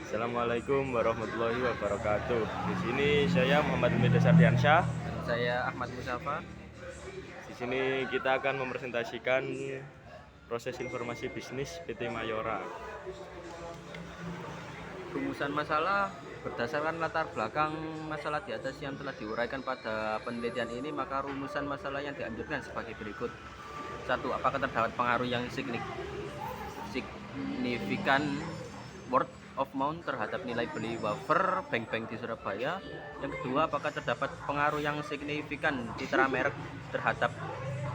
Assalamualaikum warahmatullahi wabarakatuh. Di sini saya Muhammad Hamid Sardiansyah. Dan saya Ahmad Musafa. Di sini kita akan mempresentasikan proses informasi bisnis PT Mayora. Rumusan masalah berdasarkan latar belakang masalah di atas yang telah diuraikan pada penelitian ini, maka rumusan masalah yang dianjurkan sebagai berikut. 1. Apakah terdapat pengaruh yang signifikan word of mouth terhadap nilai beli wafer bank-bank di Surabaya? Yang kedua, apakah terdapat pengaruh yang signifikan citra merek terhadap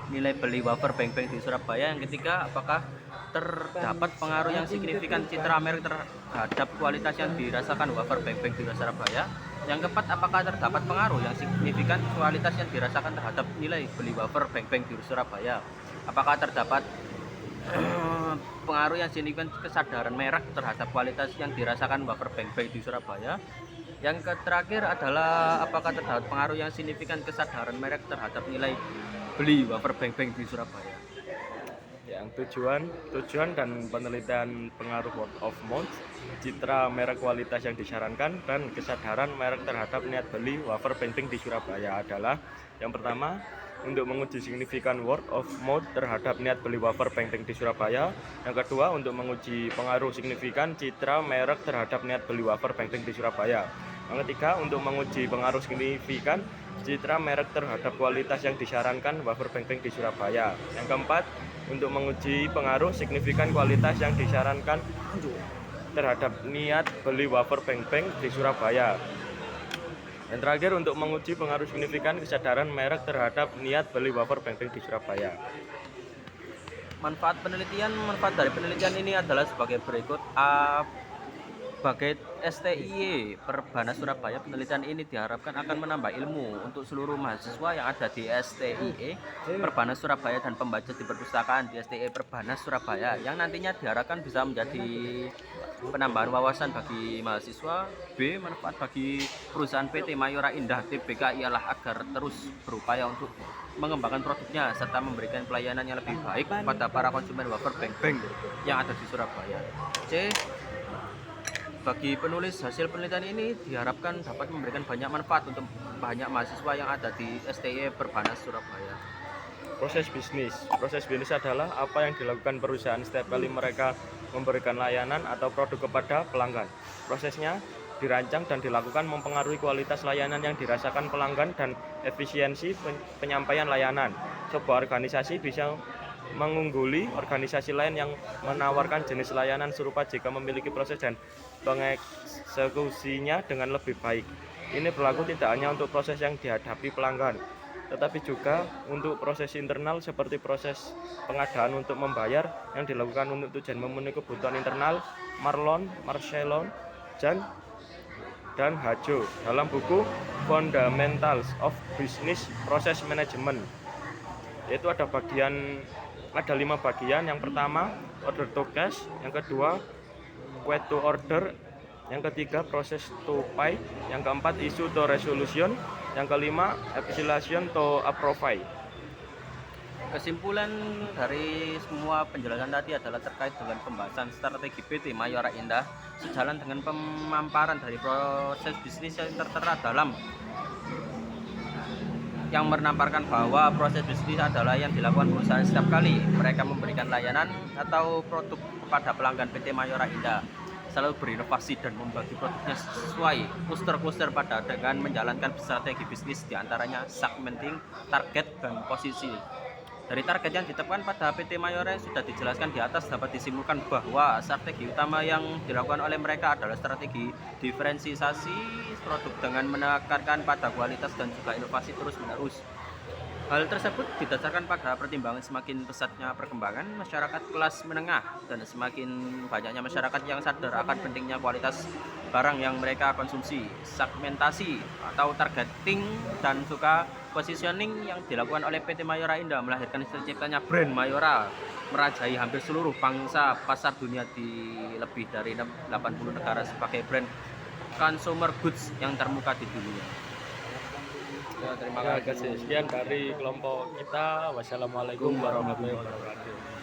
nilai beli wafer bank-bank di Surabaya? Yang ketiga, apakah terdapat pengaruh yang signifikan citra merek terhadap kualitas yang dirasakan wafer bank-bank di Surabaya? Yang keempat, apakah terdapat pengaruh yang signifikan kualitas yang dirasakan terhadap nilai beli wafer bank-bank di Surabaya? Apakah terdapat pengaruh yang signifikan kesadaran merek terhadap kualitas yang dirasakan wafer bank-bank di Surabaya? Yang terakhir adalah apakah terdapat pengaruh yang signifikan kesadaran merek terhadap nilai beli wafer bank-bank di Surabaya? Yang tujuan dan penelitian pengaruh word of mouth, citra merek kualitas yang disarankan, dan kesadaran merek terhadap niat beli wafer bank-bank di Surabaya adalah yang pertama, untuk menguji signifikan word of mouth terhadap niat beli wafer bank-bank di Surabaya. Yang kedua, untuk menguji pengaruh signifikan citra merek terhadap niat beli wafer bank-bank di Surabaya. Yang ketiga, untuk menguji pengaruh signifikan citra merek terhadap kualitas yang disarankan wafer bank-bank di Surabaya. Yang keempat, untuk menguji pengaruh signifikan kualitas yang disarankan terhadap niat beli wafer bank-bank di Surabaya. Dan terakhir, untuk menguji pengaruh signifikan kesadaran merek terhadap niat beli wafer bank-bank di Surabaya. Manfaat dari penelitian ini adalah sebagai berikut. A. Sebagai STIE Perbanas Surabaya, penelitian ini diharapkan akan menambah ilmu untuk seluruh mahasiswa yang ada di STIE Perbanas Surabaya dan pembaca di perpustakaan di STIE Perbanas Surabaya, yang nantinya diharapkan bisa menjadi penambahan wawasan bagi mahasiswa. B. Manfaat bagi perusahaan PT Mayora Indah Tbk ialah agar terus berupaya untuk mengembangkan produknya serta memberikan pelayanan yang lebih baik kepada para konsumen wafer bank-bank yang ada di Surabaya. C. Bagi penulis hasil penelitian ini diharapkan dapat memberikan banyak manfaat untuk banyak mahasiswa yang ada di STIE Perbanas Surabaya. Proses bisnis adalah apa yang dilakukan perusahaan setiap kali mereka memberikan layanan atau produk kepada pelanggan. Prosesnya dirancang dan dilakukan mempengaruhi kualitas layanan yang dirasakan pelanggan dan efisiensi penyampaian layanan. Sebuah organisasi bisa mengungguli organisasi lain yang menawarkan jenis layanan serupa jika memiliki proses dan pengeksekusinya dengan lebih baik. Ini berlaku tidak hanya untuk proses yang dihadapi pelanggan, tetapi juga untuk proses internal seperti proses pengadaan untuk membayar yang dilakukan untuk tujuan memenuhi kebutuhan internal. Marcellon, Jan, dan Hajo dalam buku Fundamentals of Business Process Management, yaitu ada 5 bagian. Yang pertama, order to cash. Yang kedua, quote to order. Yang ketiga, process to pay. Yang keempat, issue to resolution. Yang kelima, evaluation to approve. Kesimpulan dari semua penjelasan tadi adalah terkait dengan pembahasan strategi PT Mayora Indah sejalan dengan pemaparan dari proses bisnis yang tertera dalam, yang menamparkan bahwa proses bisnis adalah yang dilakukan perusahaan setiap kali mereka memberikan layanan atau produk kepada pelanggan. PT Mayora Indah selalu berinovasi dan membagi produknya sesuai kluster-kluster dengan menjalankan strategi bisnis, diantaranya segmenting, target, dan posisi. Dari target yang ditetapkan pada PT Mayora yang sudah dijelaskan di atas, dapat disimpulkan bahwa strategi utama yang dilakukan oleh mereka adalah strategi diferensiasi produk dengan menekankan pada kualitas dan juga inovasi terus-menerus. Hal tersebut didasarkan pada pertimbangan semakin pesatnya perkembangan masyarakat kelas menengah dan semakin banyaknya masyarakat yang sadar akan pentingnya kualitas barang yang mereka konsumsi. Segmentasi atau targeting dan juga positioning yang dilakukan oleh PT Mayora Indah melahirkan terciptanya brand Mayora merajai hampir seluruh pangsa pasar dunia di lebih dari 80 negara sebagai brand consumer goods yang termuka di dunia. Terima kasih. Sekian dari kelompok kita. Wassalamualaikum warahmatullahi wabarakatuh.